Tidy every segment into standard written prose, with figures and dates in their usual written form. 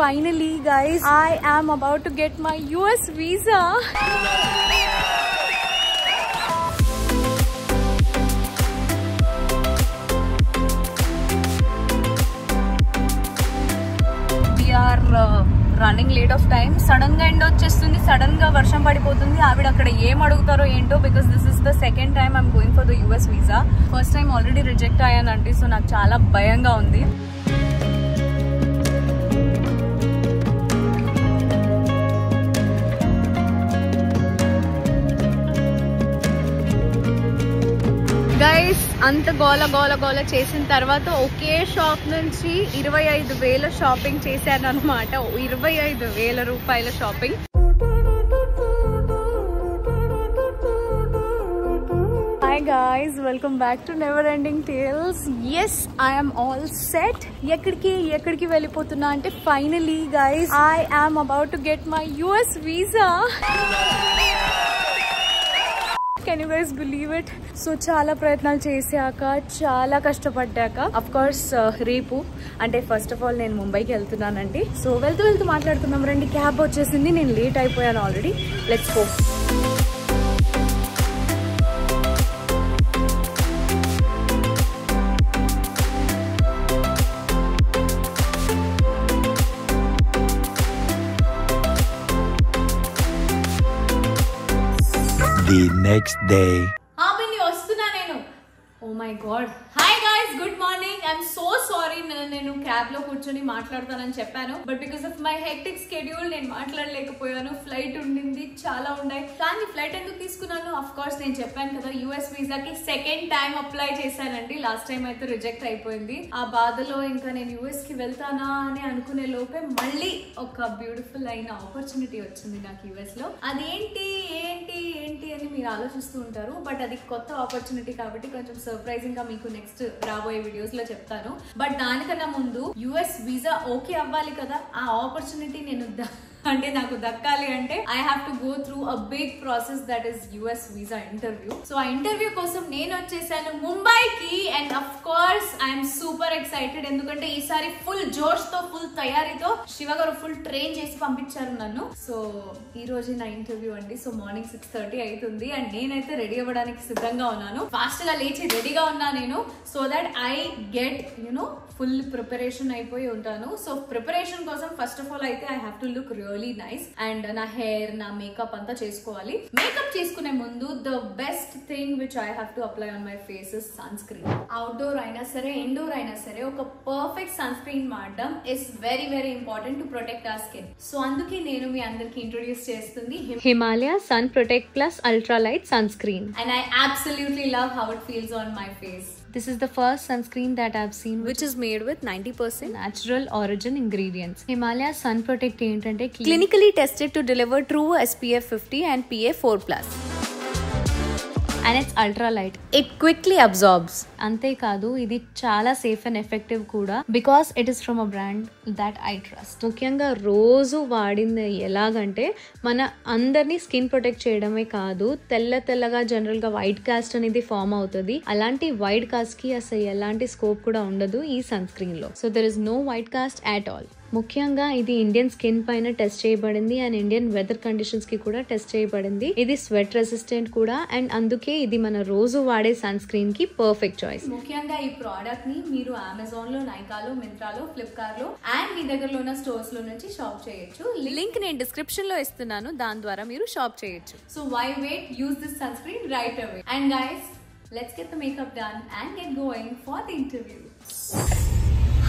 Finally guys, I am about to get my US visa. We are running late of time. Sudden ga end వచ్చేస్తుంది, sudden ga వర్షం పడిపోతుంది. ఆవిడ అక్కడ ఏం అడుగుతారో ఏంటో, because this is the second time I'm going for the US visa. First time already reject అయ్యానండి, so నాకు చాలా భయంగా ఉంది. గైస్ అంత గోల గోల గోల చేసిన తర్వాత ఒకే షాప్ నుంచి 25,000 షాపింగ్ చేశాను అనమాట. 25,000 రూపాయల shopping. Hi guys, welcome back to Never Ending Tales. Yes, I'm all set. ఎక్కడికి వెళ్ళిపోతున్నా అంటే finally guys, I am about to get my US visa. Can you guys believe it? So చాలా ప్రయత్నాలు చేశాక, చాలా కష్టపడ్డాక, అఫ్ కోర్స్ రేపు అంటే first of all నేను ముంబైకి వెళ్తున్నానండి. సో వెళ్తూ మాట్లాడుతున్నాం రండి. క్యాబ్ వచ్చేసింది, నేను లేట్ అయిపోయాను already. Let's go. The next day. వస్తున్నా నేను. Oh my God. Hi guys, good morning. I'm so sorry, నేను క్యాబ్ లో కూర్చొని మాట్లాడతానని చెప్పాను, but because of my hectic schedule నేను మాట్లాడలేకపోయాను. ఫ్లైట్ ఉండింది, చాలా ఉన్నాయి. కానీ ఫ్లైట్ ఎందుకు తీసుకున్నాను? అఫ్ కోర్స్ నేను చెప్పాను కదా, US వీసాకి సెకండ్ టైం అప్లై చేశానండి. లాస్ట్ టైం అయితే రిజెక్ట్ అయిపోయింది. ఆ బాధలో ఇంకా నేను US కి వెళ్తానా అని అనుకునే లోపే మళ్ళీ ఒక బ్యూటిఫుల్ అయిన ఆపర్చునిటీ వచ్చింది నాకు US లో. అదేంటి అని మీరు ఆలోచిస్తూ ఉంటారు, బట్ అది కొత్త ఆపర్చునిటీ కాబట్టి కొంచెం సర్ప్రైజింగ్ గా మీకు నెక్స్ట్ రాబోయే వీడియోస్ లో చెప్తాను. బట్ దానికన్నా ముందు US వీసా ఓకే అవ్వాలి కదా, ఆ ఆపర్చునిటీ నాకు దక్కాలి అంటే I have to go through a big process, that is US visa interview. So ఆ ఇంటర్వ్యూ కోసం నేను వచ్చేసాను ముంబైకి. And of course I'm super excited, ఎందుకంటే ఈసారి ఫుల్ జోష్ తో, ఫుల్ తయారీతో శివ గారు ఫుల్ ట్రైన్ చేసి పంపించారు నన్ను. సో ఈ రోజు నా ఇంటర్వ్యూ అండి. సో మార్నింగ్ 6:30 అవుతుంది అండ్ నేనైతే రెడీ అవ్వడానికి సిద్ధంగా ఉన్నాను. ఫాస్ట్ గా లేచి రెడీగా ఉన్నా నేను, so that I get full preparation అయిపోయి ఉంటాను. సో ప్రిపరేషన్ కోసం ఫస్ట్ ఆఫ్ ఆల్ అయితే I have to look really nice. And నా హెయిర్, నా మేకప్ అంతా చేసుకోవాలి. మేకప్ చేసుకునే ముందు the best thing which I have to apply on my face is sunscreen. Outdoor అయినా సరే, ఇండోర్ అయినా సరే, ఒక పర్ఫెక్ట్ సన్ స్క్రీన్ వాడడం is very very important to protect our skin. So అందుకే నేను మీ అందరికి ఇంట్రొడ్యూస్ చేస్తుంది Himalaya sun protect plus ultra light sunscreen. And I absolutely love how it feels on my face. This is the first sunscreen that I've seen which is made with 90% natural origin ingredients. Himalaya Sun Protect ఏంటంటే clinically tested to deliver true SPF 50 and PA 4+. And it's ultra light. It quickly absorbs. అంతేకాదు ఇది చాలా safe and effective కూడా, because it is from a brand that I trust. ముఖ్యంగా రోజు వాడింది ఎలాగంటే మన అందరినీ స్కిన్ ప్రొటెక్ట్ చేయడమే కాదు, తెల్లగా జనరల్ గా వైట్ కాస్ట్ అనేది ఫామ్ అవుతుంది. అలాంటి వైట్ కాస్ట్ కి అసలు ఎలాంటి స్కోప్ కూడా ఉండదు ఈ సన్ స్క్రీన్ లో. So there is no white cast at all. ముఖ్యంగా ఇది ఇండియన్ స్కిన్ పైన టెస్ట్ చేయబడింది అండ్ ఇండియన్ వెదర్ కండిషన్స్ కి కూడా టెస్ట్ చేయబడింది. ఇది స్వెట్ రెసిస్టెంట్ కూడా, అండ్ అందుకే ఇది మన రోజు వాడే సన్ స్క్రీన్ కి పర్ఫెక్ట్ చాయిస్. ముఖ్యంగా ఈ ప్రోడక్ట్ ని మీరు అమెజాన్ లో, నైకాలో, మింత్రాలో, ఫ్లిప్కార్ట్ లో అండ్ మీ దగ్గరలో ఉన్న స్టోర్స్ లో నుంచి షాప్ చేయొచ్చు. లింక్ నేను డిస్క్రిప్షన్ లో ఇస్తున్నాను, దాని ద్వారా మీరు షాప్ చేయొచ్చు. So why wait, use this sunscreen right away. And guys, let's get the makeup done and get going for the interview.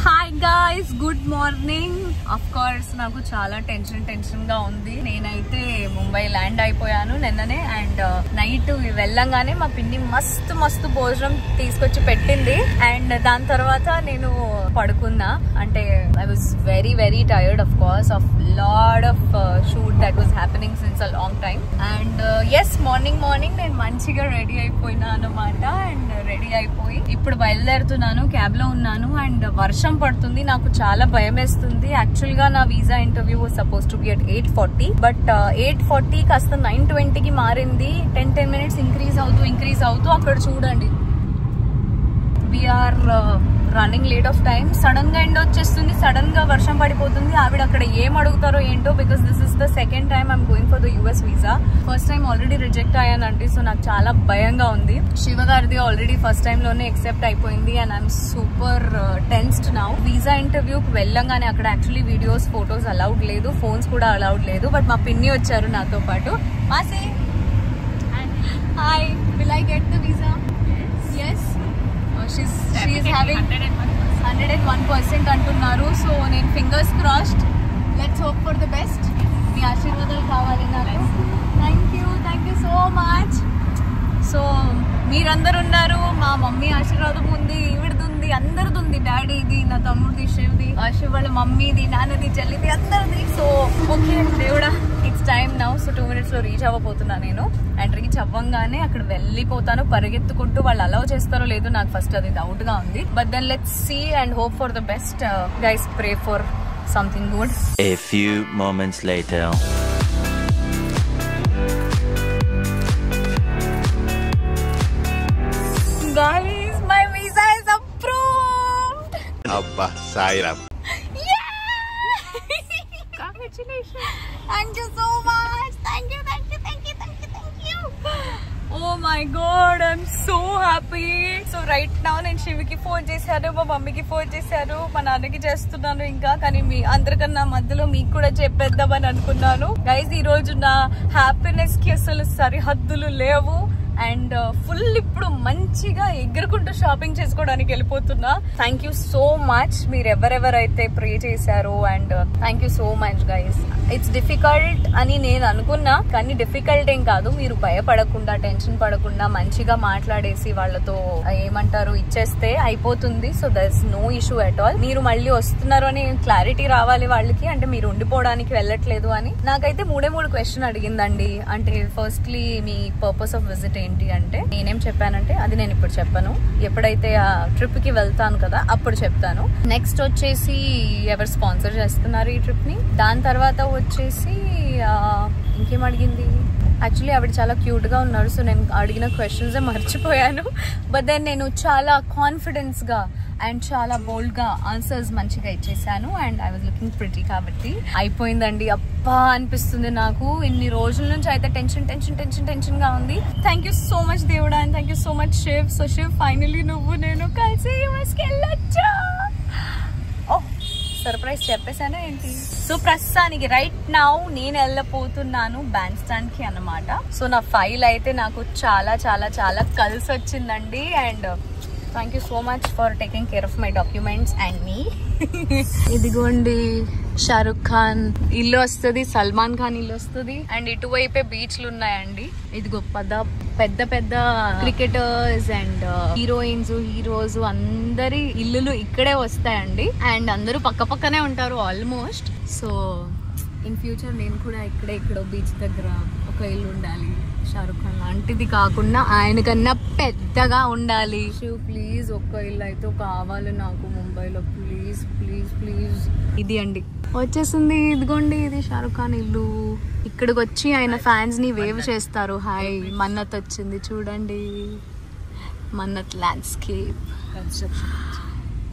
Hi guys, good morning. Of course నాకు చాలా tension గా ఉంది. నేనైతే ముంబై ల్యాండ్ అయిపోయాను నిన్ననే. And night వెళ్ళంగానే మా పిన్ని మస్తు భోజనం తీసుకొచ్చి పెట్టింది. అండ్ దాని తర్వాత నేను పడుకున్నా. అంటే I was very tired of course of load of shoot that was happening since a long time. And yes, morning నేను మంచిగా రెడీ అయిపోయినా అనమాట. అండ్ రెడీ అయిపోయి ఇప్పుడు బయలుదేరుతున్నాను. క్యాబ్ లో ఉన్నాను అండ్ వర్షం పడుతుంది. నాకు చాలా భయం వేస్తుంది. యాక్చువల్ గా నా visa interview was suppose to be at 8:40, but 8:40 కాస్త 9:20కి మారింది. 10 minutes ఇంక్రీజ్ అవుతూ అక్కడ చూడండి, we're running late of time. Sudden గా ఎండ్ వచ్చేస్తుంది, సడన్ గా వర్షం పడిపోతుంది. ఆవిడ అక్కడ ఏం అడుగుతారో ఏంటో, because this is the second time I'm going for the US visa. First time already reject అయ్యానండి, సో నాకు చాలా భయంగా ఉంది. శివ గారిది ఆల్రెడీ ఫస్ట్ టైం లోనే ఎక్సెప్ట్ అయిపోయింది and I'm super tensed now. Visa ఇంటర్వ్యూకి వెళ్ళంగానే అక్కడ యాక్చువల్లీ వీడియోస్ ఫొటోస్ అలౌడ్ లేదు, ఫోన్స్ కూడా అలౌడ్ లేదు. బట్ మా పిన్ని వచ్చారు నాతో పాటు. మాసి hi, will I get the visa? yes she's having 101% అంటున్నారు. సో నేను fingers crossed, let's hope for the best. మీ ఆశీర్వాదాలు కావాలి నాకు. Thank you so much. So మీరందరు ఉన్నారు, మా మమ్మీ ఆశీర్వాదం ఉంది, ఈవిడది ఉంది, అందరిది ఉంది, డాడీది, నా తమ్ముడిది, శివది, శివ వాళ్ళ మమ్మీది, నాన్నది, చెల్లిది, అందరిది. సో ఓకే దేవుడా, it's time now. So 2 minutes లో రీచ్ అవ్వబోతున్నా నేను. అండ్ రీచ్ అవ్వంగానే అక్కడ వెళ్ళిపోతాను పరిగెత్తుకుంటూ. వాళ్ళు అలౌ చేస్తారో లేదో నాకు ఫస్ట్ అది డౌట్ గా ఉంది. But then let's see and hope for the best. Guys, pray for something good. A few moments later. Guys, my visa is approved. Abba Sairam. Yeah! Congratulations. Thank you so much. Thank you. Oh my god, I'm so happy. So right now నేను శివకి phone చేశాను, మా మమ్మీకి phone చేశాను, మా నాన్నకి చేస్తున్నాను ఇంకా. కానీ మీ అందరికన్నా మధ్యలో మీకు కూడా చెప్పేద్దామని అనుకున్నాను. గైస్, ఈ రోజు నా హ్యాపీనెస్ కి అసలు సరిహద్దులు లేవు. అండ్ ఫుల్ ఇప్పుడు మంచిగా ఎగురుకుంటూ షాపింగ్ చేసుకోవడానికి వెళ్ళిపోతున్నా. థ్యాంక్ యూ సో మచ్ మీరు ఎవరెవరైతే ప్రే చేశారో. And thank you so much guys. It's difficult అని నేను అనుకున్నా, కానీ డిఫికల్ట్ ఏం కాదు. మీరు భయపడకుండా, టెన్షన్ పడకుండా మంచిగా మాట్లాడేసి వాళ్ళతో ఏమంటారు ఇచ్చేస్తే అయిపోతుంది. So that's no issue at all. మీరు మళ్ళీ వస్తున్నారు అని క్లారిటీ రావాలి వాళ్ళకి, అంటే మీరు ఉండిపోవడానికి వెళ్ళట్లేదు అని. నాకైతే 3 క్వశ్చన్ అడిగిందండి. అంటే firstly me purpose of visit ఏంటి అంటే, నేనేం చెప్పానంటే అది నేను ఇప్పుడు చెప్పను, ఎప్పుడైతే ఆ ట్రిప్ కి వెళ్తాను కదా అప్పుడు చెప్తాను. నెక్స్ట్ వచ్చేసి ఎవరు స్పాన్సర్ చేస్తున్నారు ఈ ట్రిప్ ని. దాని తర్వాత వచ్చేసి ఇంకేం అడిగింది, యాక్చువల్లీ ఆవిడ చాలా క్యూట్ గా ఉన్నారు. సో నేను అడిగిన క్వశ్చన్స్ మర్చిపోయాను. బట్ దెన్ నేను చాలా కాన్ఫిడెన్స్ గా అండ్ చాలా బోల్డ్ గా ఆన్సర్స్ మంచిగా ఇచ్చేసాను. And I was looking pretty, కాబట్టి అయిపోయిందండి. అబ్బా అనిపిస్తుంది నాకు. ఇన్ని రోజుల నుంచి అయితే టెన్షన్ గా ఉంది. థ్యాంక్ యూ సో మచ్ దేవుడా, and thank you so much Shiv. So Shiv, finally నువ్వు నేను కలిసి యూఎస్ కి వెళ్ళొచ్చా? ఓహ్, సర్ప్రైజ్ చెప్పేసాను ఏంటి? సో ప్రస్తుతానికి రైట్ నౌ నేను వెళ్ళపోతున్నాను బ్యాండ్ స్టాండ్ కి అన్నమాట. సో నా ఫైల్ అయితే నాకు చాలా చాలా చాలా కలిసి వచ్చిందండి. And thank you so much for taking care of my documents and me. ఇదిగోండి షారుఖ్ ఖాన్ ఇల్లు వస్తుంది, సల్మాన్ ఖాన్ ఇల్లు వస్తుంది. అండ్ ఇటువైపే బీచ్లు ఉన్నాయండి. ఇదిగో పెద్ద పెద్ద క్రికెటర్స్ అండ్ హీరోయిన్స్, హీరోస్ అందరి ఇల్లులు ఇక్కడే వస్తాయండి. అండ్ అందరూ పక్కనే ఉంటారు ఆల్మోస్ట్. సో ఇన్ ఫ్యూచర్ నేను కూడా ఇక్కడో బీచ్ దగ్గర ఒక ఇల్లు ఉండాలి. షారుఖ్ ఖాన్ లాంటిది కాకుండా ఆయనకన్నా పెద్దగా ఉండాలి. శివ్ ప్లీజ్, ఒక్క ఇల్లు అయితే కావాలి నాకు ముంబైలో, ప్లీజ్ ప్లీజ్ ప్లీజ్. ఇది అండి వచ్చేసింది, ఇదిగోండి ఇది షారుఖ్ ఖాన్ ఇల్లు. ఇక్కడికి వచ్చి ఆయన ఫ్యాన్స్ ని వేవ్ చేస్తారు. హాయ్, మన్నత్ వచ్చింది చూడండి, మన్నత్ ల్యాండ్స్కేప్.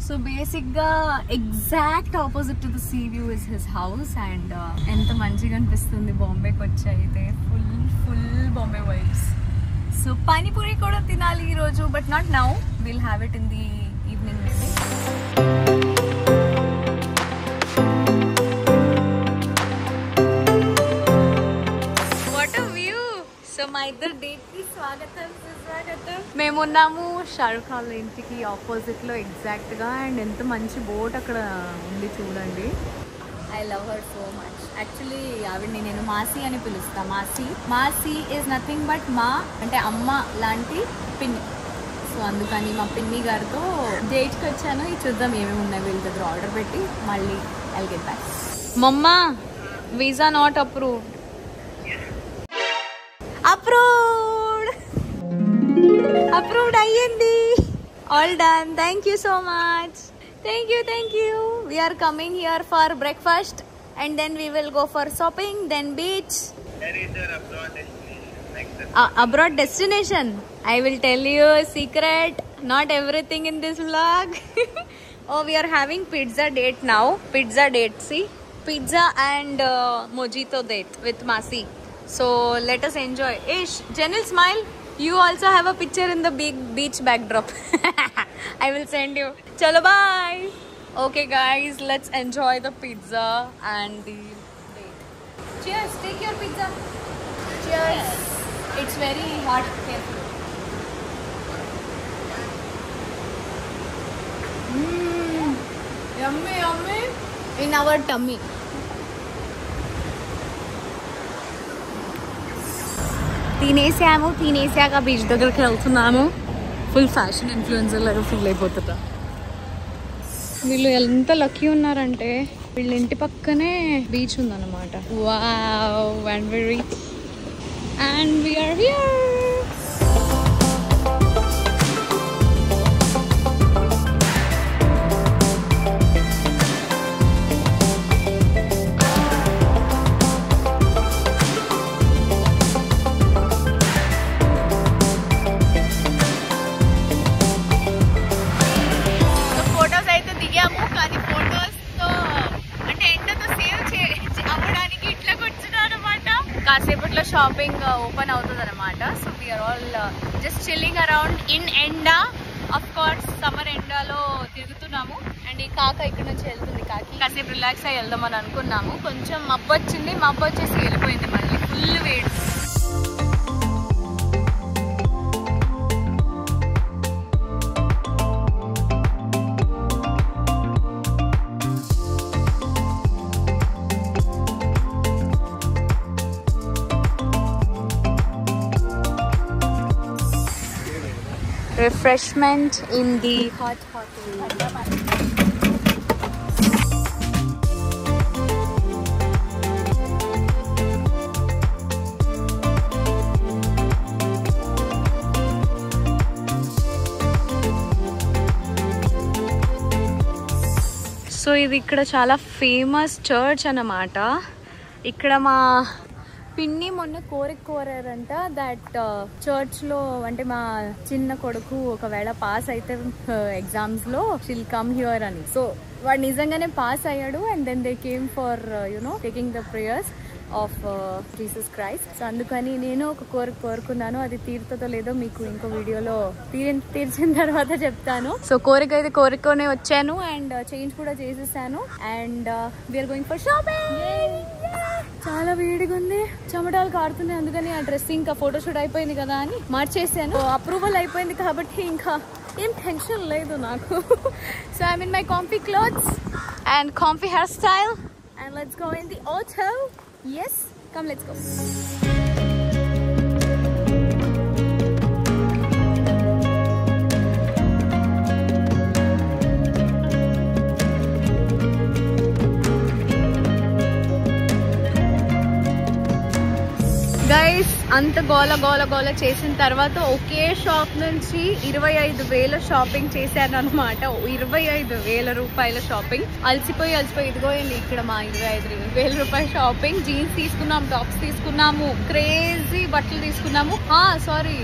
సో బేసిక్ గా exact opposite to the see view is his house. And ఎంత మంచిగా అనిపిస్తుంది బాంబేకి వచ్చి అయితే. Full Bombay vibes. So panipuri కూడా తినాలి ఈరోజు, but not now, will have it in the evening maybe. What a view. So మా ఇద్దరు డేట్ కి స్వాగతం సుస్వాగతం. మేమున్నాము షారుఖ్ ఖాన్ ఇంటికి ఆపోజిట్ లో ఎగ్జాక్ట్ గా. అండ్ ఎంత మంచి బోట్ అక్కడ ఉంది చూడండి. I love her so much. Actually ఆవిడని నేను మాసి అని పిలుస్తా. మాసి ఈజ్ నథింగ్ బట్ మా అంటే అమ్మ లాంటి పిన్ని. సో అందుకని మా పిన్ని గారితో డేట్కి వచ్చాను. ఇది చూద్దాం ఏమేమి ఉన్నాయి వీళ్ళ దగ్గర ఆర్డర్ పెట్టి మళ్ళీ ఐల్ గెట్ బ్యాక్. మమ్మా, వీసా నాట్ అప్రూవ్డ్. అప్రూవ్డ్ అయ్యింది. All done. Thank you so much. Thank you. We are coming here for breakfast and then we will go for shopping, then beach. Where is your abroad destination? Abroad destination? I will tell you a secret. not everything in this vlog. Oh, we are having pizza date now. Pizza date, see? Pizza and mojito date with Masi. So let us enjoy. Ish, Janil, smile. You also have a picture in the big beach backdrop. I will send you. Chalo, bye. Okay guys, let's enjoy the pizza and the date. Cheers, take your pizza. Cheers. It's very hot. Careful. Yummy, yummy. In our tummy. తినేసాక beach దగ్గరికి వెళ్తున్నాము. Full fashion influencer లాగా feel అయిపోతుందా. వీళ్ళు ఎంత lucky ఉన్నారంటే వీళ్ళ ఇంటి పక్కనే బీచ్ ఉందన్నమాట. Wow, and we reach and we are here. కాసేపట్లో షాపింగ్ ఓపెన్ అవుతుంది అనమాట. So we are all just chilling around in ఎండా. అఫ్ కోర్స్ సమ్మర్ ఎండాలో తిరుగుతున్నాము. అండ్ ఈ కాక ఇక్కడ నుంచి వెళ్తుంది. కాసేపు రిలాక్స్ అయ్యి వెళ్దామని అనుకున్నాము. కొంచెం మబ్బు వచ్చింది, మబ్బు వచ్చేసి వెళ్ళిపోయింది. మళ్ళీ ఫుల్ వేడి. Refreshment in the hot room. So ఇది ఇక్కడ చాలా ఫేమస్ చర్చ్ అన్నమాట. ఇక్కడ మా పిన్ని మొన్న కోరారంట దట్ చర్చ్లో అంటే మా చిన్న కొడుకు ఒకవేళ పాస్ అయితే ఎగ్జామ్స్లో షిల్ కమ్ హియర్ అని. సో వాడు నిజంగానే పాస్ అయ్యాడు. And then they came for taking the prayers of Jesus Christ. So అందుకని నేను ఒక కోరుకున్నాను. అది తీరుతుందో లేదో మీకు ఇంకో వీడియోలో తీర్చిన తర్వాత చెప్తాను. సో కోరిక అయితే కోరుకునే వచ్చాను అండ్ చేంజ్ కూడా చేసేసాను. And we're going for shopping. చాలా వేడిగా ఉంది, చెమటాలు కారుతున్నాయి. అందుకని ఆ డ్రెస్ ఇంకా ఫోటోషూట్ అయిపోయింది కదా అని మార్చేసాను. అప్రూవల్ అయిపోయింది కాబట్టి ఇంకా ఏం టెన్షన్ లేదు నాకు. So I mean my comfy clothes and comfy hair style and let's go in the auto. Yes, come, let's go. Guys, అంత గోల చేసిన తర్వాత ఒకే షాప్ నుంచి 25,000 షాపింగ్ చేశాను అనమాట. 25,000 రూపాయల షాపింగ్. అలసిపోయి ఇదిగోయండి ఇక్కడ మా 25,000 రూపాయల షాపింగ్. జీన్స్ తీసుకున్నాము, టాప్స్ తీసుకున్నాము, క్రేజీ బట్టలు తీసుకున్నాము. సారీ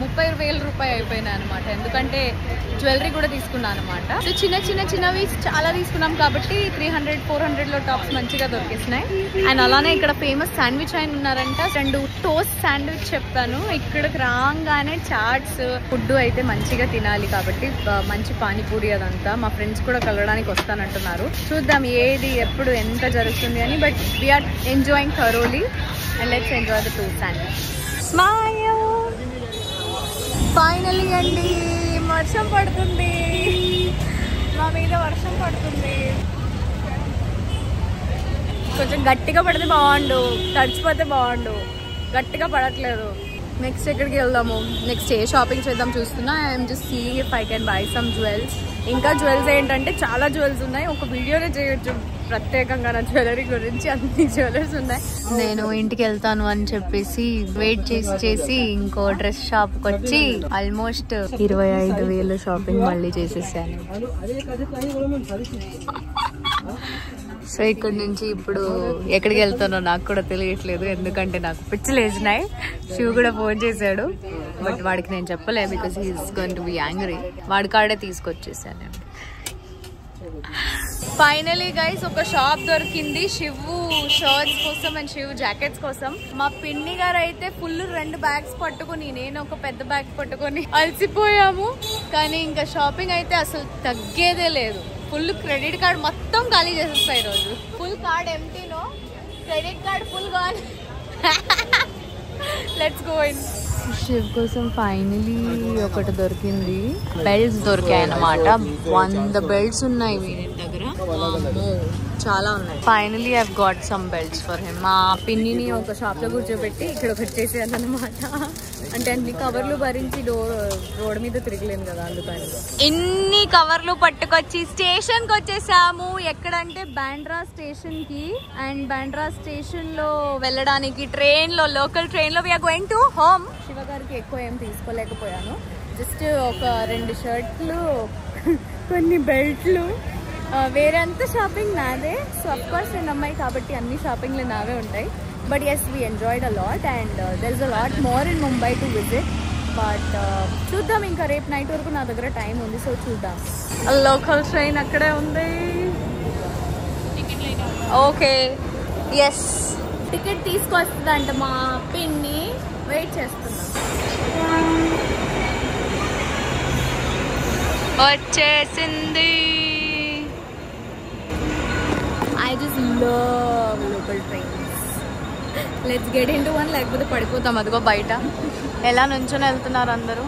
30,000 రూపాయలు అయిపోయినాయి అనమాట. ఎందుకంటే జ్యువెలరీ కూడా తీసుకున్నాను అనమాట. సో చిన్నవి చాలా తీసుకున్నాం కాబట్టి 300-400 టాప్స్ మంచిగా దొరికేసినాయి. అండ్ అలానే ఇక్కడ ఫేమస్ శాండ్విచ్ ఆయన ఉన్నారంట. 2 టోస్ట్ శాండ్విచ్ చెప్పాను. ఇక్కడికి రాగానే చాట్స్ ఫుడ్ అయితే మంచిగా తినాలి కాబట్టి మంచి పానీపూరి అదంతా. మా ఫ్రెండ్స్ కూడా కలవడానికి వస్తానంటున్నారు. చూద్దాం ఏది ఎప్పుడు ఎంత జరుగుతుంది అని. But we're enjoying thoroughly and let's enjoy the toast sandwich. Smile. Finally అండి వర్షం పడుతుంది. మా మీద వర్షం పడుతుంది. కొంచెం గట్టిగా పడితే బాగుండు, తడిచిపోతే బాగుండు. గట్టిగా పడట్లేదు. నెక్స్ట్ ఎక్కడికి వెళ్దాము, నెక్స్ట్ ఏ షాపింగ్ చేద్దాం చూస్తున్నా. I'm just seeing if I can buy some jewels. ఇంకా జ్యువెల్స్ ఏంటంటే చాలా జ్యువెల్స్ ఉన్నాయి. ఒక వీడియోనే చేయొచ్చు ప్రత్యేకంగా నా జ్యువెలరీ గురించి. అన్ని జ్యువెలర్స్ ఉన్నాయి. నేను ఇంటికి వెళ్తాను అని చెప్పేసి వెయిట్ చేసి ఇంకో డ్రెస్ షాప్కి వచ్చి ఆల్మోస్ట్ 25,000 షాపింగ్ మళ్ళీ చేసేసాను. సో ఇక్కడ నుంచి ఇప్పుడు ఎక్కడికి వెళ్తానో నాకు కూడా తెలియట్లేదు. ఎందుకంటే నాకు పిచ్చి లేచినాయి. శివ కూడా ఫోన్ చేశాడు. బట్ వాడికి నేను చెప్పలే because he is going to be angry. వాడి కాడే తీసుకొచ్చేసాను నేను. ఫైనలీ గైస్ ఒక షాప్ దొరికింది శివు షర్ట్స్ కోసం అండ్ శివు జాకెట్స్ కోసం. మా పిన్ని గారు అయితే ఫుల్ 2 బ్యాగ్స్ పట్టుకుని, నేను ఒక పెద్ద బ్యాగ్ పట్టుకొని అలసిపోయాము. కానీ ఇంకా షాపింగ్ అయితే అసలు తగ్గేదే లేదు. ఫుల్ క్రెడిట్ కార్డ్ మొత్తం ఖాళీ చేసేస్తాయి ఈరోజు. ఫుల్ కార్డ్ ఎంటీనో, credit card full gone. Let's go in. Shiv కోసం ఫైనలీ ఒకటి దొరికింది. బెల్ట్స్ దొరికాయి అన్నమాట. 100 బెల్ట్స్ ఉన్నాయి వీరి దగ్గర, చాలా ఉన్నాయి. Finally I got some belts for him. మా పిన్నిని ఒక షాప్ లో కూర్చోబెట్టి ఇక్కడ ఒకటి చేసేయాలి అన్నమాట. అంటే అన్ని కవర్లు భరించి రోడ్ మీద తిరగలేను కదా, అందుకని ఇన్ని కవర్లు పట్టుకొచ్చి స్టేషన్ కి వచ్చేసాము. ఎక్కడంటే బాండ్రా స్టేషన్ కి. అండ్ బాండ్రా స్టేషన్ లో వెళ్ళడానికి ట్రైన్ లో, లోకల్ ట్రైన్ లో we are going to home. Shiva గారికి ఎక్కువ ఏం తీసుకోలేకపోయాను. జస్ట్ ఒక 2 షర్ట్లు, కొన్ని బెల్ట్లు, వేరే అంతా షాపింగ్ నాదే. సో అఫ్ కోర్స్ నేను అమ్మాయి కాబట్టి అన్ని షాపింగ్లు నావే ఉంటాయి. But as we enjoyed a lot and there is a lot more in Mumbai to visit. But చూద్దాం, ఇంకా రేపు నైట్ వరకు నా దగ్గర టైం ఉంది. సో చూద్దాం. లోకల్ ట్రైన్ అక్కడే ఉంది. ఓకే, ఎస్ టికెట్ తీసుకొస్తుందంట మా పిన్ని. వెయిట్ చేస్తున్నా. వచ్చేసింది. I just love local trains. Let's get into one. లేకపోతే పడిపోతాం. అదిగో బయట ఎలా నుంచొని వెళ్తున్నారు అందరూ.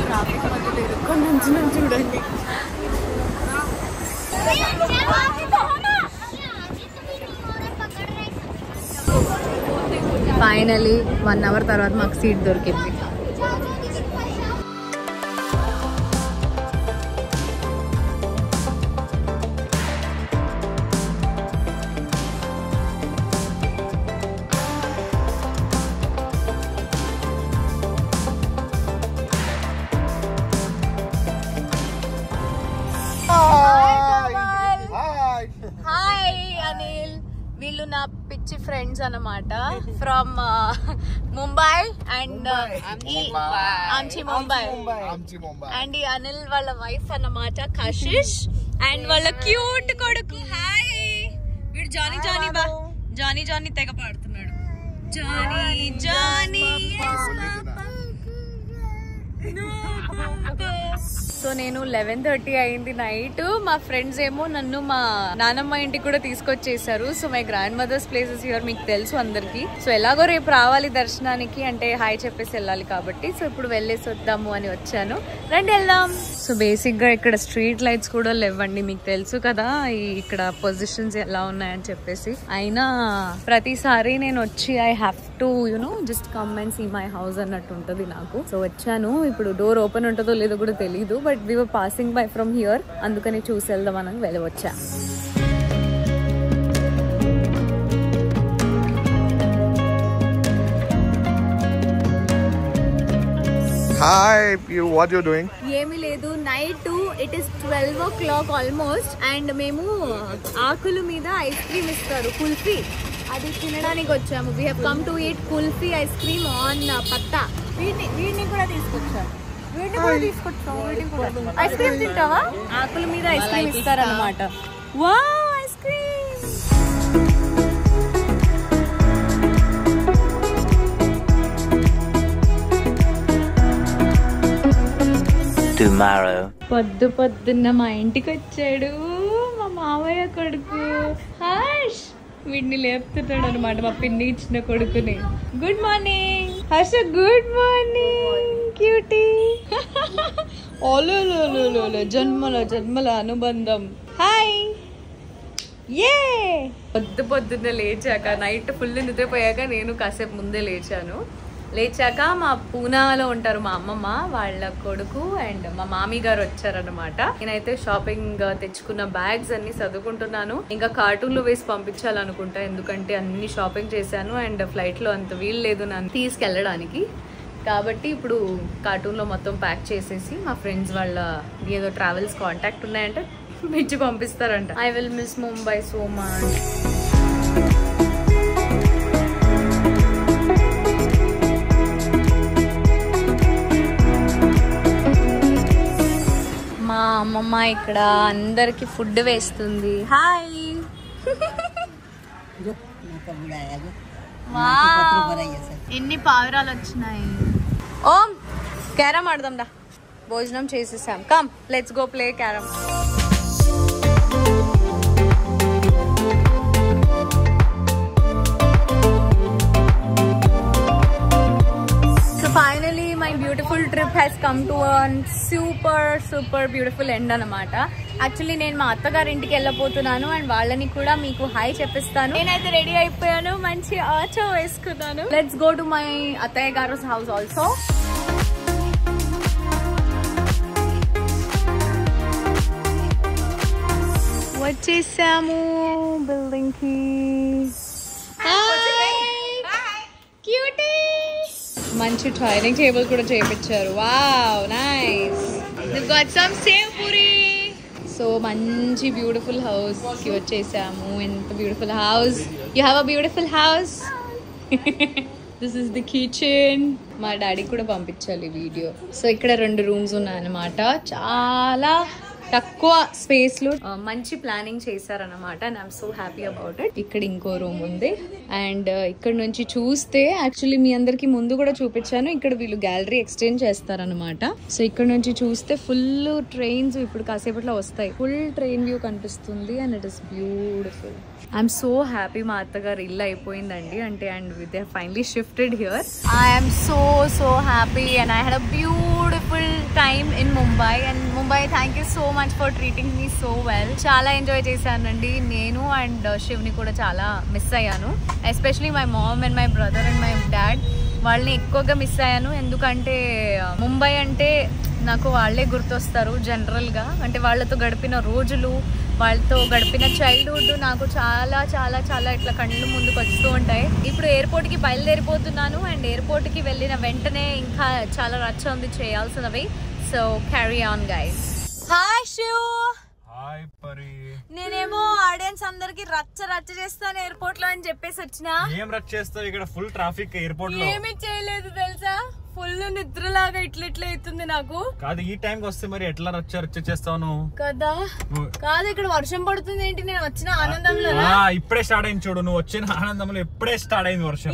ట్రాఫిక్ మధ్యలో ఇరుక్కొని నుంచున్నాం చూడండి. ఫైనలీ 1 అవర్ తర్వాత మాకు సీట్ దొరికింది. హాయ్ అనిల్. వీళ్ళు నా పిచ్చి ఫ్రెండ్స్ అన్నమాట ఫ్రమ్ ముంబై అండ్ ఆమ్చి ముంబై. అండ్ ఈ అనిల్ వాళ్ళ వైఫ్ అన్నమాట కశిష్ అండ్ వాళ్ళ క్యూట్ కొడుకు. హాయ్. వీడు జానీ జానీ బా జానీ జానీ తెగ పాడుతున్నాడు. Johnny Johnny. సో నేను 11:30 అయింది నైట్. మా ఫ్రెండ్స్ ఏమో నన్ను మా నానమ్మ ఇంటికి కూడా తీసుకొచ్చేసారు. So my grand mother's places here మీకు తెలుసు అందరికి. సో ఎలాగో రేపు రావాలి దర్శనానికి, అంటే హాయ్ చెప్పేసి వెళ్ళాలి కాబట్టి. సో ఇప్పుడు వెళ్ళేసి వద్దాము అని వచ్చాను. రండి వెళ్దాం. సో బేసిక్ గా ఇక్కడ స్ట్రీట్ లైట్స్ కూడా లేవండి. మీకు తెలుసు కదా ఇక్కడ పొజిషన్స్ ఎలా ఉన్నాయని చెప్పేసి. అయినా ప్రతిసారి నేను వచ్చి I have to just come and see my house అన్నట్టు ఉంటుంది నాకు. సో వచ్చాను. ఇప్పుడు డోర్ ఓపెన్ ఉంటుందో లేదో కూడా తెలీదు. But we were passing by from here, అందుకని చూసి వెళ్దాం అని వెళ్ళవచ్చా. Hi, what you doing? ఏమీ లేదు. Night it is 12 o'clock almost. And మేము ఆకుల మీద ఐస్ క్రీమ్ ఇస్తారు, కుల్ఫీ, అది తినడానికి వచ్చాము. We have come to eat kulfi ice cream on patta. వీడిని కూడా తీసుకొచ్చారు. ఐస్ క్రీమ్ తింటావా? ఆకుల మీద ఐస్ క్రీమ్ ఇస్తారన్నమాట. Wow, ice cream. Tomorrow. పొద్దున్న మా ఇంటికి వచ్చాడు మా మావయ్య కొడుకు హర్ష్. వీడిని లేపుతున్నాడు అనమాట, మా పిన్ని ఇచ్చిన కొడుకుని. Good morning Harsha. Good morning cutie. ఓలో జన్మల అనుబంధం. హాయ్. ఏ పొద్దున్నే లేచాక, నైట్ ఫుల్ నిద్రపోయాక నేను కాసేపు ముందే లేచాక మా పూనాలో ఉంటారు మా అమ్మమ్మ వాళ్ళ కొడుకు అండ్ మా మామీ గారు వచ్చారనమాట. నేనైతే షాపింగ్ తెచ్చుకున్న బ్యాగ్స్ అన్ని చదువుకుంటున్నాను. ఇంకా కార్టూన్లో వేసి పంపించాలనుకుంటా, ఎందుకంటే అన్ని షాపింగ్ చేశాను అండ్ ఫ్లైట్ లో అంత వీలు లేదు నన్ను తీసుకెళ్ళడానికి. కాబట్టి ఇప్పుడు కార్టూన్లో మొత్తం ప్యాక్ చేసేసి మా ఫ్రెండ్స్ వాళ్ళ ఏదో ట్రావెల్స్ కాంటాక్ట్ ఉన్నాయంటే ఇచ్చి పంపిస్తారంట. I will miss Mumbai so much. మా అమ్మమ్మ ఇక్కడ అందరికి ఫుడ్ వేస్తుంది. హాయ్. ఎన్ని పావురాలు వచ్చినాయి. ఓం క్యారమ్ ఆడదాం రా. భోజనం చేసేసాం. Come let's go play carrom. Finally my beautiful trip has come to a super beautiful end అన్నమాట. యాక్చువల్లీ నేను మా అత్తగారి ఇంటికి వెళ్ళబోతున్నాను అండ్ వాళ్ళని కూడా మీకు హాయ్ చెప్పిస్తాను. నేనైతే రెడీ అయిపోయాను, మంచి ఆచో వేసుకున్నాను. లెట్స్ గో టు మై అత్తయ్య గారు హౌస్ ఆల్సో. వచ్చేసాము బిల్డింగ్ కి. మంచి డైనింగ్ టేబుల్ కూడా చేయించారు. Wow nice. Div got some sev puri. So మంచి బ్యూటిఫుల్ హౌస్ కి వచ్చేసాము. ఎంత beautiful house. You have a beautiful house. This is the kitchen. మా డాడీ కూడా పంపించాలి వీడియో. సో ఇక్కడ 2 రూమ్స్ ఉన్నాయన్నమాట. చాలా తక్కువ స్పేస్ లో మంచి ప్లానింగ్ చేశారన్నమాట. And I'm so happy about it. ఇక్కడ ఇంకో రూమ్ ఉంది అండ్ ఇక్కడ నుంచి చూస్తే యాక్చువల్లీ మీ అందరికి ముందు కూడా చూపించాను. ఇక్కడ వీళ్ళు గ్యాలరీ ఎక్స్టెండ్ చేస్తారనమాట. సో ఇక్కడ నుంచి చూస్తే ఫుల్ ట్రైన్స్ ఇప్పుడు కాసేపట్లో వస్తాయి. ఫుల్ ట్రైన్ వ్యూ కనిపిస్తుంది and it is beautiful. I'm so happy. మా అత్తగారు ఇల్లు అయిపోయిందండి అంటే and they finally shifted here. I'm so happy and I had a beautiful time in Mumbai. And Mumbai thank you so much for treating me so well. చాలా enjoy చేశానండి నేను. And శివ్ని కూడా చాలా మిస్ అయ్యాను. Especially my mom and my brother and my dad. వాళ్ళని ఎక్కువగా miss అయ్యాను. ఎందుకంటే ముంబై అంటే నాకు వాళ్ళే గుర్తొస్తారు జనరల్గా. అంటే వాళ్ళతో గడిపిన రోజులు, వాళ్ళతో గడిపిన చైల్డ్హుడ్ నాకు చాలా చాలా చాలా ఇట్లా కళ్ళు ముందుకు వస్తూ ఉంటాయి. ఇప్పుడు ఎయిర్పోర్ట్కి బయలుదేరిపోతున్నాను అండ్ ఎయిర్పోర్ట్కి వెళ్ళిన వెంటనే ఇంకా చాలా రచ్చ ఉంది చేయాల్సినవి. So carry on guys. Hi Shiv. Hi Pari. నేనేమో ఆడియన్స్ అందరికి రచ్చ చేస్తాను ఎయిర్పోర్ట్ లో అని చెప్పేసి వచ్చిన. ఏం రచ్చ చేస్తావు ఇక్కడ? ఫుల్ ట్రాఫిక్ ఎయిర్పోర్ట్ లో. ఏమీ చేయలేదు తెలుసా. ఫుల్ నిద్రలాగా ఇట్లా అవుతుంది నాకు. కాదు ఈ టైం కి వస్తే మరి ఎట్లా రచ్చ చేస్తావు కదా? కాదు ఇక్కడ వర్షం పడుతుంది ఏంటి? నేను వచ్చిన ఆనందంలో ఇప్పుడే స్టార్ట్ అయింది చూడు. నువ్వు వచ్చిన ఆనందంలో ఇప్పుడే స్టార్ట్ అయింది వర్షం.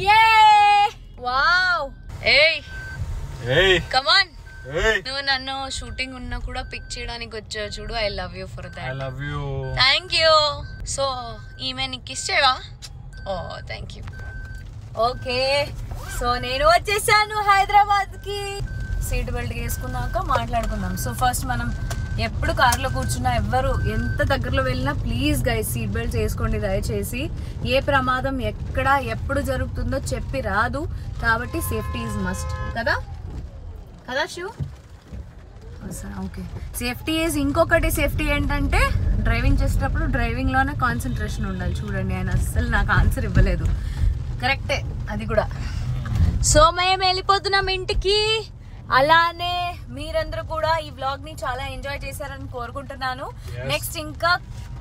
వావ్. ఏయ్ కమ్ ఆన్. నువ్వు నన్ను షూటింగ్ ఉన్నా కూడా పిక్ చేయడానికి వచ్చావు చూడు. I love you for that. I love you. Thank you. So ఈమె నీకు కిస్ చేయవా? ఓ థ్యాంక్ యూ. ఓకే సో నేను వచ్చేసాను హైదరాబాద్ కి. సీట్ బెల్ట్ వేసుకున్నాక మాట్లాడుకుందాం. సో ఫస్ట్ మనం ఎప్పుడు కార్లో కూర్చున్నా ఎవ్వరు ఎంత దగ్గరలో వెళ్ళినా ప్లీజ్ గైస్ సీట్ బెల్ట్ వేసుకోండి దయచేసి. ఏ ప్రమాదం ఎక్కడ ఎప్పుడు జరుగుతుందో చెప్పి రాదు కాబట్టి సేఫ్టీ ఈజ్ మస్ట్ కదా కదా శివ్? Okay safety is. ఇంకొకటి సేఫ్టీ ఏంటంటే డ్రైవింగ్ చేసేటప్పుడు డ్రైవింగ్లోనే కాన్సన్ట్రేషన్ ఉండాలి. చూడండి ఆయన అస్సలు నాకు ఆన్సర్ ఇవ్వలేదు. కరెక్టే అది కూడా. సో మేము వెళ్ళిపోతున్నాం ఇంటికి. అలానే మీరందరూ కూడా ఈ వ్లాగ్ ని చాలా ఎంజాయ్ చేశారని కోరుకుంటున్నాను. నెక్స్ట్ ఇంకా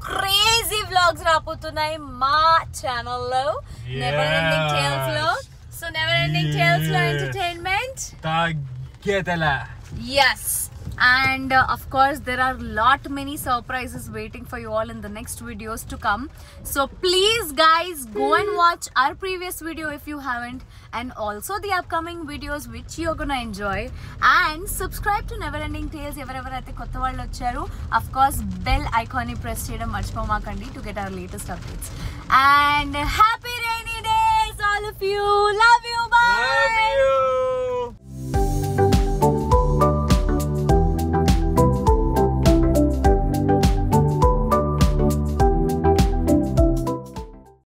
క్రేజీ వ్లాగ్స్ రాబోతున్నాయి మా ఛానల్లో నెవర్ ఎండింగ్ టేల్స్ లో. సో నెవర్ ఎండింగ్ టేల్స్ లో entertainment. Yes, and of course there are many surprises waiting for you all in the next videos to come. So please guys go and watch our previous video if you haven't, and also the upcoming videos which you're gonna enjoy, and subscribe to Never Ending Tales ఎవరెవరు అయితే కొత్త వాళ్ళు వచ్చారు. of course bell icon ని press చేయడం మర్చిపోమాకండి to get our latest updates. And happy rainy days all of you. Love